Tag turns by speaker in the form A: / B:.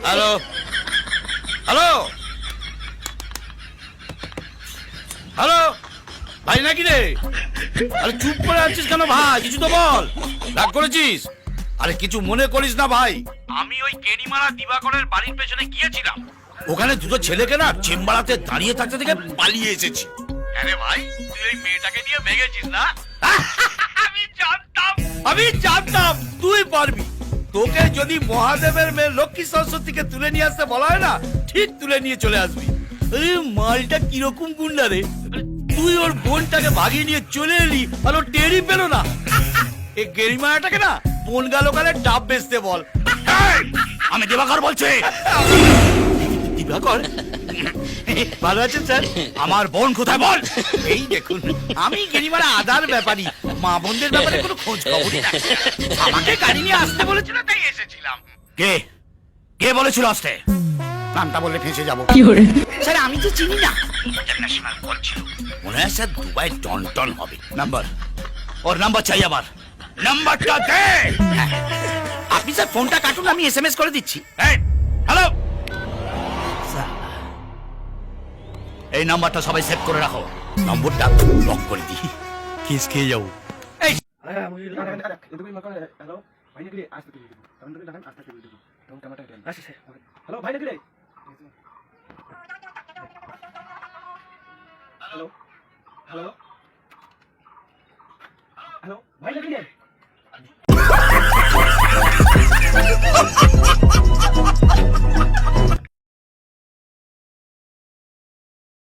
A: Hello hello hello ভাই নাকি রে? আরে চুপ করে আছিস কেন ভাই? কিছু তো বল। রাগ করেছিস? আরে কিছু মনে করিস না ভাই, আমি ওই কেনিমারা দিবাকরের বাড়ির পেছনে গিয়েছিলাম। ওখানে দুটো ছেলেকে না চেম্বারাতে দাঁড়িয়ে থাকতে থেকে পালিয়ে এসেছি। আরে ভাই তুই ওই মেয়েটাকে নিয়ে ভেগেছিস না? আমি জানতাম তুই পারবি। তোকে যদি মহাদেবের মেয়ে লক্ষ্মী সরস্বতীকে তুলে নিয়ে আসতে বলা হয় না, ঠিক তুলে নিয়ে চলে আসবি। আরে মালটা কিরকম গুন্ডা রে! তুই ওর বোনটাকে ভাগিয়ে নিয়ে চলে এলি আর ও টেরই পেল না। এই গেরিমাটাকে না বন গেল কালে ডাব বেচতে বল। আমি দিবাকর বলছি। দিবাকর ভালো আছেন স্যার? আমার বোন কোথায় বল? এই দেখুন আমি গেরিমারা আদার ব্যাপারী, মা বোনদের ব্যাপারে কোনো খোঁজ খবরই না। আমাকে গাড়ি নিয়ে আসতে বলেছিল তাই এসেছিলাম। কে কে বলেছিল আসতে? নামটা বললে ফেঁসে যাবো। স্যার আমি তো চিনি না। ইন্টারন্যাশনাল কল ছিল, মনে হয় স্যার দুবাই টন টন হবে। নাম্বার, ওর নাম্বার চাই আমার। নাম্বারটা দে। আপনি স্যার ফোনটা কাটুন, আমি এসএমএস করে দিচ্ছি। হ্যালো, এই নাম্বারটা সবাই সেভ করে রাখো। নম্বরটা লক করে দিই, কেস খেয়ে যাবো। এই
B: हेलो भाई नगरे हेलो हेलो हेलो भाई नगरे